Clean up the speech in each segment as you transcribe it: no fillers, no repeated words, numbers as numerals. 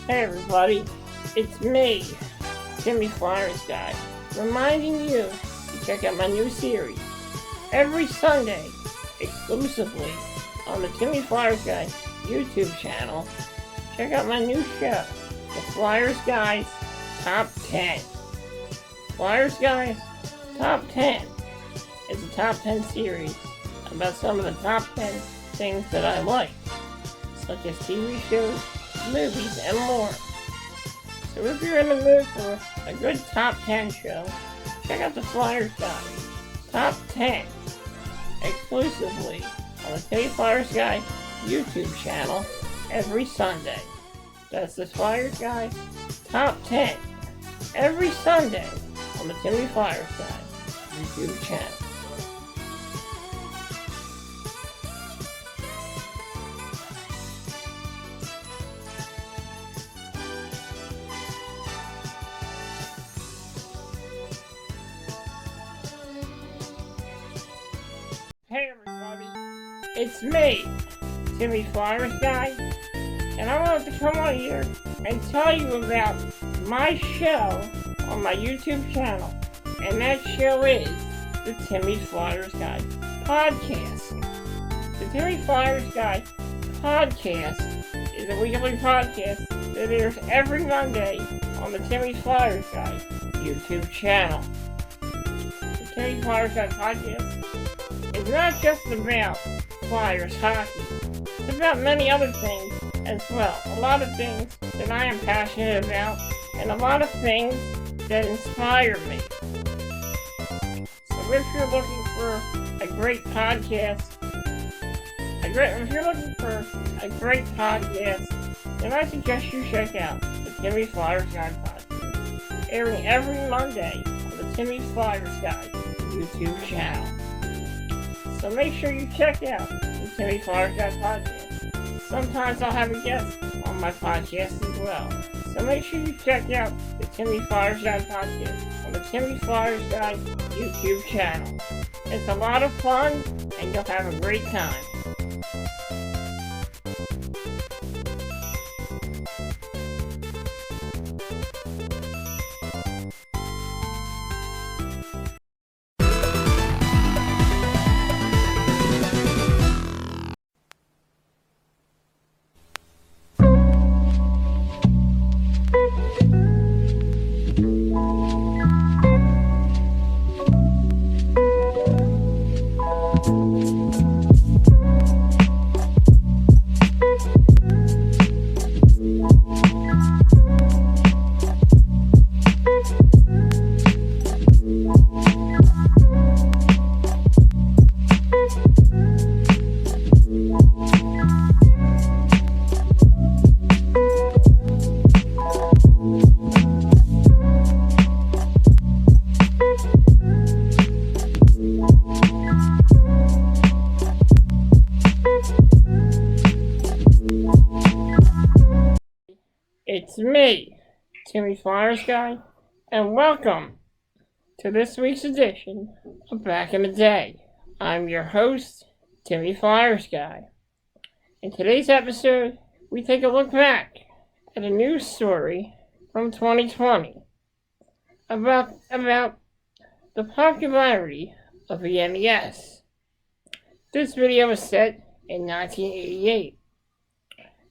Hey everybody, it's me, Timmy Flyers Guy, reminding you to check out my new series every Sunday, exclusively on the Timmy Flyers Guy YouTube channel. Check out my new show, The Flyers Guys Top 10. Flyers Guys Top 10 is a top 10 series about some of the top 10 things that I like, such as TV shows, movies, and more. So if you're in the mood for a good top 10 show, check out the Flyers Guy Top 10 exclusively on the Timmy Flyers Guy YouTube channel every Sunday. That's the Flyers Guy Top 10 every Sunday on the Timmy Flyers Guy YouTube channel. Hey everybody, it's me, Timmy Flyers Guy, and I wanted to come on here and tell you about my show on my YouTube channel, and that show is the Timmy Flyers Guy Podcast. The Timmy Flyers Guy Podcast is a weekly podcast that airs every Monday on the Timmy Flyers Guy YouTube channel. The Timmy Flyers Guy Podcast is not just about Flyers hockey. It's about many other things as well. A lot of things that I am passionate about, and a lot of things that inspire me. So if you're looking for a great podcast, then I suggest you check out the Timmy Flyers Guy Podcast, airing every Monday on the Timmy Flyers Guy YouTube channel. So make sure you check out the Timmy Flyers Guy Podcast. Sometimes I'll have a guest on my podcast as well. So make sure you check out the Timmy Flyers Guy Podcast on the Timmy Flyers Guy YouTube channel. It's a lot of fun, and you'll have a great time. It's me, Timmy Flyers Guy, and welcome to this week's edition of Back in the Day. I'm your host, Timmy Flyers Guy. In today's episode, we take a look back at a news story from 2020 about the popularity of the NES. This video was set in 1988,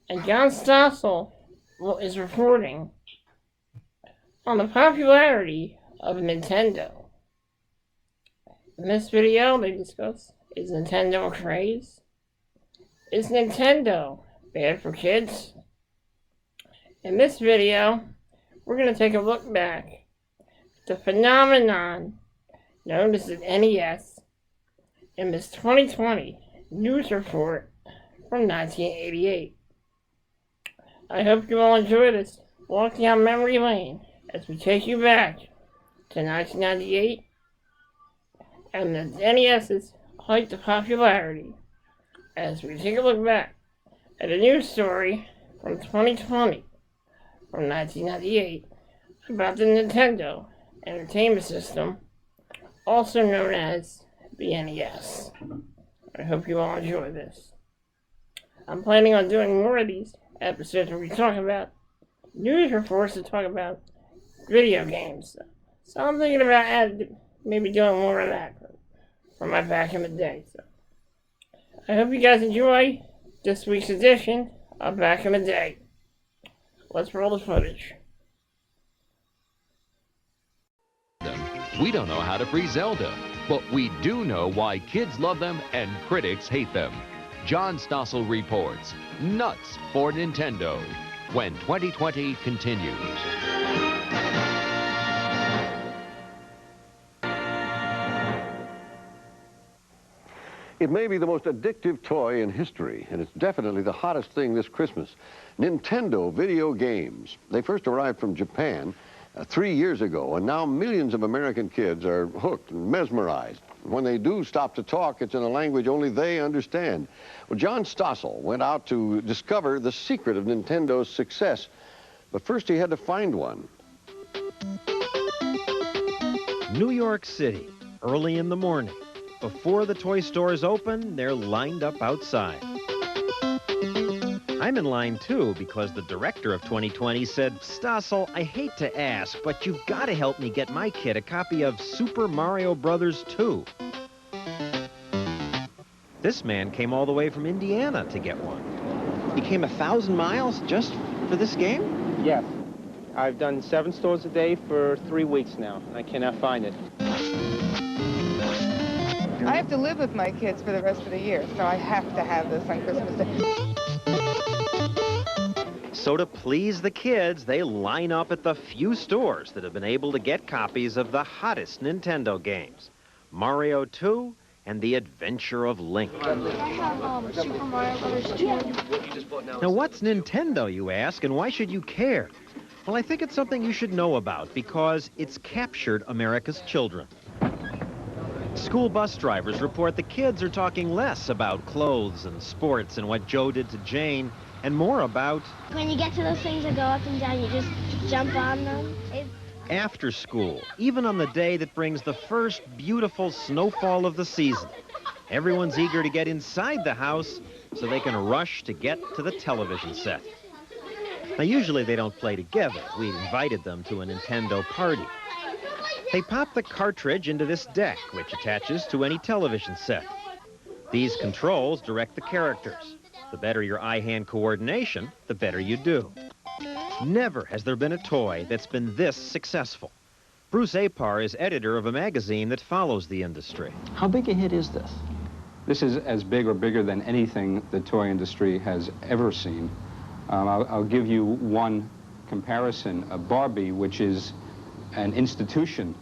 and John Stossel is reporting on the popularity of Nintendo. In this video, they discuss, is Nintendo a craze? Is Nintendo bad for kids? In this video, we're going to take a look back at the phenomenon known as the NES in this 2020 news report from 1988. I hope you all enjoy this walk down memory lane as we take you back to 1998 and the NES's height of popularity as we take a look back at a news story from 2020 from 1998 about the Nintendo Entertainment System, also known as the NES. I hope you all enjoy this. I'm planning on doing more of these episodes where we talk about news reports to talk about video games. So I'm thinking about maybe doing more of that from my back in the day. So I hope you guys enjoy this week's edition of Back in the Day. Let's roll the footage. We don't know how to free Zelda, but we do know why kids love them and critics hate them. John Stossel reports, nuts for Nintendo, when 2020 continues. It may be the most addictive toy in history, and it's definitely the hottest thing this Christmas. Nintendo video games. They first arrived from Japan 3 years ago, and now millions of American kids are hooked and mesmerized. When they do stop to talk, it's in a language only they understand. Well, John Stossel went out to discover the secret of Nintendo's success, but first he had to find one. New York City, early in the morning. Before the toy stores open, they're lined up outside. I'm in line too because the director of 2020 said, Stossel, I hate to ask, but you've got to help me get my kid a copy of Super Mario Brothers 2. This man came all the way from Indiana to get one. He came 1,000 miles just for this game? Yes. I've done 7 stores a day for 3 weeks now. I cannot find it. I have to live with my kids for the rest of the year, so I have to have this on Christmas Day. So to please the kids, they line up at the few stores that have been able to get copies of the hottest Nintendo games, Mario 2 and The Adventure of Link. I have Super Mario Brothers 2. Now what's Nintendo, you ask, and why should you care? Well, I think it's something you should know about because it's captured America's children. School bus drivers report the kids are talking less about clothes and sports and what Joe did to Jane, and more about... When you get to those things that go up and down, you just jump on them. After school, even on the day that brings the first beautiful snowfall of the season. Everyone's eager to get inside the house so they can rush to get to the television set. Now, usually they don't play together. We invited them to a Nintendo party. They pop the cartridge into this deck, which attaches to any television set. These controls direct the characters. The better your eye-hand coordination, the better you do. Never has there been a toy that's been this successful. Bruce Apar is editor of a magazine that follows the industry. How big a hit is this? This is as big or bigger than anything the toy industry has ever seen. I'll give you one comparison. Barbie, which is an institution,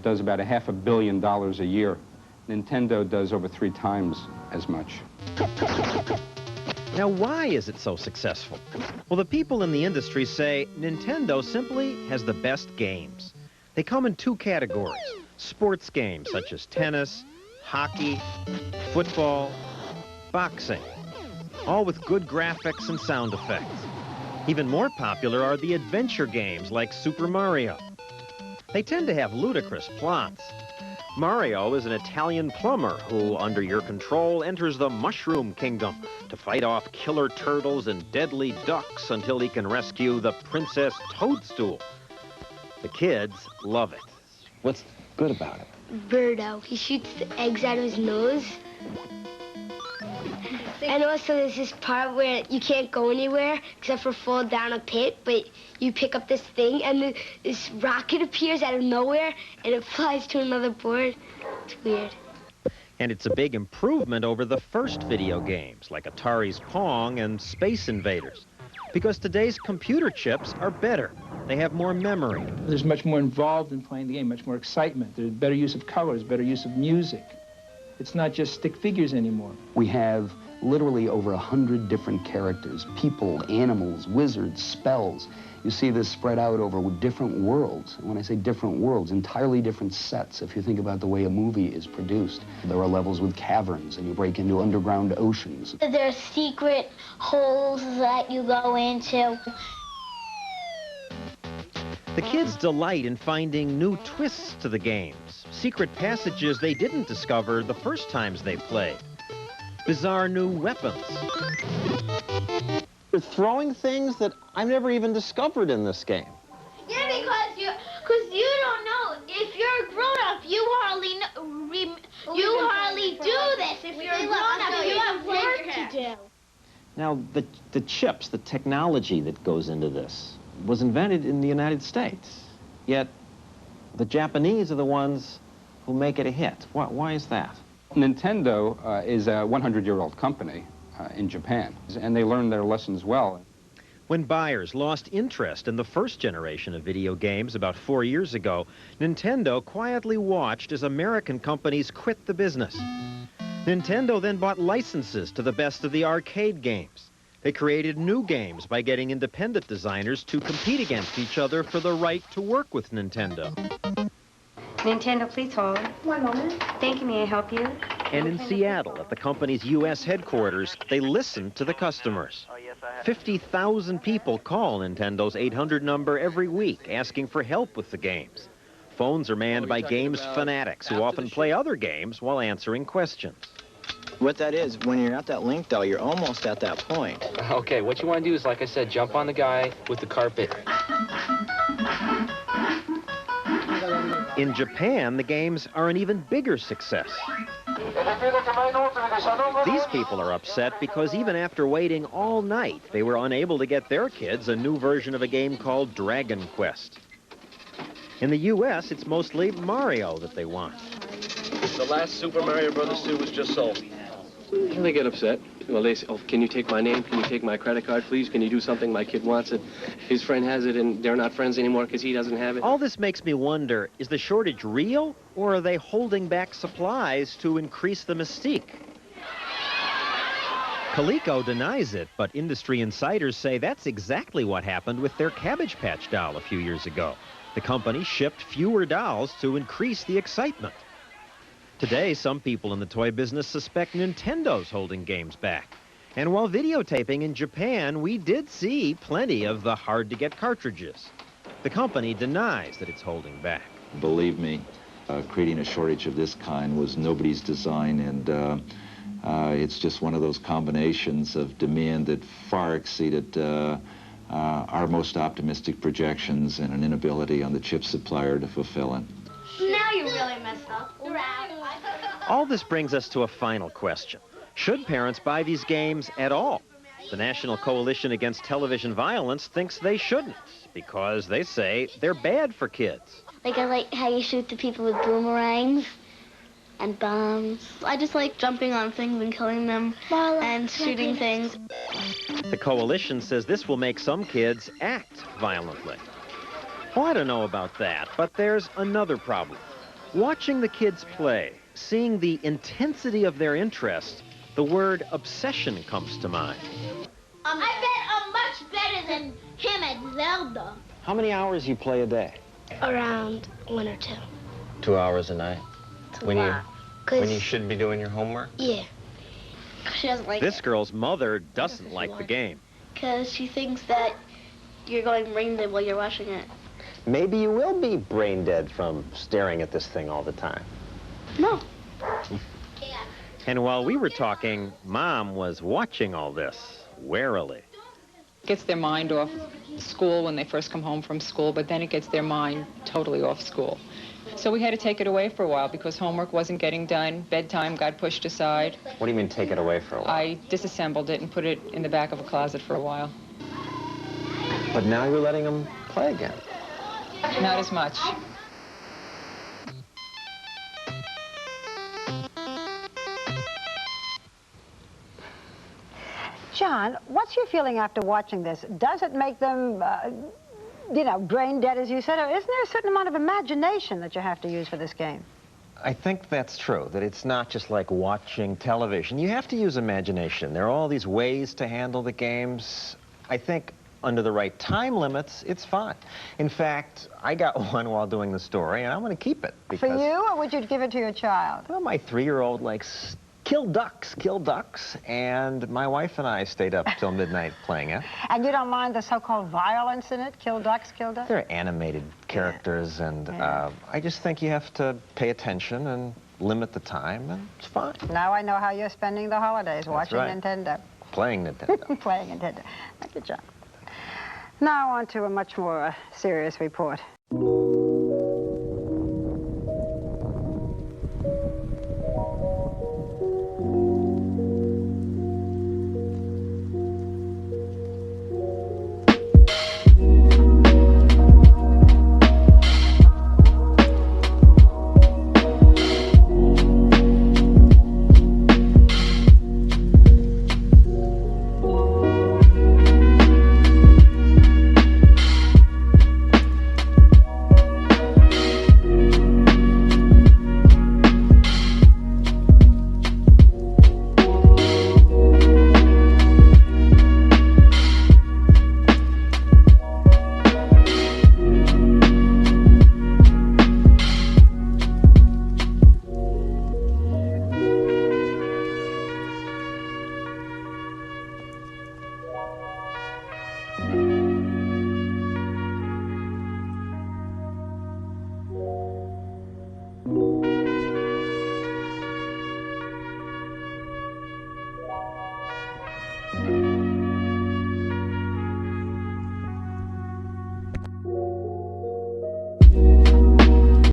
does about $500 million a year. Nintendo does over 3 times as much. Now, why is it so successful? Well, the people in the industry say Nintendo simply has the best games. They come in 2 categories. Sports games such as tennis, hockey, football, boxing, all with good graphics and sound effects. Even more popular are the adventure games like Super Mario. They tend to have ludicrous plots. Mario is an Italian plumber who, under your control, enters the Mushroom Kingdom to fight off killer turtles and deadly ducks until he can rescue the Princess Toadstool. The kids love it. What's good about it? Birdo. He shoots the eggs out of his nose. And also there's this part where you can't go anywhere except for fall down a pit, but you pick up this thing and this rocket appears out of nowhere and it flies to another board. It's weird. And it's a big improvement over the first video games like Atari's Pong and Space Invaders, because today's computer chips are better. They have more memory. There's much more involved in playing the game, much more excitement. There's better use of colors, better use of music. It's not just stick figures anymore. We have literally over 100 different characters, people, animals, wizards, spells. You see this spread out over different worlds. When I say different worlds, entirely different sets. If you think about the way a movie is produced, there are levels with caverns, and you break into underground oceans. There are secret holes that you go into. The kids delight in finding new twists to the games, secret passages they didn't discover the first times they played, bizarre new weapons, You're throwing things that I've never even discovered in this game. Yeah, because you don't know. If you're a grown-up, you hardly do this. If you're a grown-up, you have work to do. Now, the chips, the technology that goes into this, was invented in the United States. Yet, the Japanese are the ones who make it a hit. Why is that? Nintendo is a 100-year-old company in Japan, and they learned their lessons well. When buyers lost interest in the first generation of video games about 4 years ago, Nintendo quietly watched as American companies quit the business. Nintendo then bought licenses to the best of the arcade games. They created new games by getting independent designers to compete against each other for the right to work with Nintendo. Nintendo, please hold. One moment. Thank you. May I help you? And in Seattle, at the company's U.S. headquarters, they listened to the customers. 50,000 people call Nintendo's 800 number every week asking for help with the games. Phones are manned by games fanatics who often play other games while answering questions. What that is, when you're at that link, though, you're almost at that point. Okay, what you want to do is, like I said, jump on the guy with the carpet. In Japan, the games are an even bigger success. These people are upset because even after waiting all night, they were unable to get their kids a new version of a game called Dragon Quest. In the U.S., it's mostly Mario that they want. The last Super Mario Brothers 2 was just sold. They get upset. Well, they say, oh, can you take my name? Can you take my credit card, please? Can you do something? My kid wants it. His friend has it, and they're not friends anymore because he doesn't have it. All this makes me wonder, is the shortage real, or are they holding back supplies to increase the mystique? Coleco denies it, but industry insiders say that's exactly what happened with their Cabbage Patch doll a few years ago. The company shipped fewer dolls to increase the excitement. Today, some people in the toy business suspect Nintendo's holding games back. And while videotaping in Japan, we did see plenty of the hard-to-get cartridges. The company denies that it's holding back. Believe me, creating a shortage of this kind was nobody's design, and it's just one of those combinations of demand that far exceeded our most optimistic projections and an inability on the chip supplier to fulfill it. Now you really messed up. You're out. All this brings us to a final question. Should parents buy these games at all? The National Coalition Against Television Violence thinks they shouldn't because they say they're bad for kids. Like, I like how you shoot the people with boomerangs and bombs. I just like jumping on things and killing them and shooting things. The coalition says this will make some kids act violently. Well, I don't know about that, but there's another problem. Watching the kids play, seeing the intensity of their interest, the word obsession comes to mind. I bet I'm much better than him at Zelda. How many hours you play a day? Around 1 or 2. 2 hours a night? It's a when lot. you should be doing your homework? Yeah. She doesn't like This it. girl's mother doesn't like the game. Because she thinks that you're going brain dead while you're watching it. Maybe you will be brain dead from staring at this thing all the time. No. And while we were talking, Mom was watching all this warily. Gets their mind off school when they first come home from school, but then it gets their mind totally off school. So we had to take it away for a while because homework wasn't getting done, bedtime got pushed aside. What do you mean take it away for a while? I disassembled it and put it in the back of a closet for a while. But now you're letting them play again. Not as much. John, what's your feeling after watching this? Does it make them, brain dead, as you said, or isn't there a certain amount of imagination that you have to use for this game? I think that's true, that it's not just like watching television. You have to use imagination. There are all these ways to handle the games. I think under the right time limits, it's fine. In fact, I got one while doing the story, and I'm going to keep it. For you, or would you give it to your child? Well, my 3-year-old likes kill ducks, and my wife and I stayed up till midnight playing it. And you don't mind the so-called violence in it? Kill ducks, kill ducks? They're animated characters, and I just think you have to pay attention and limit the time, and it's fine. Now I know how you're spending the holidays, That's watching right. Nintendo. Playing Nintendo. Playing Nintendo. Thank you, John. Now on to a much more serious report.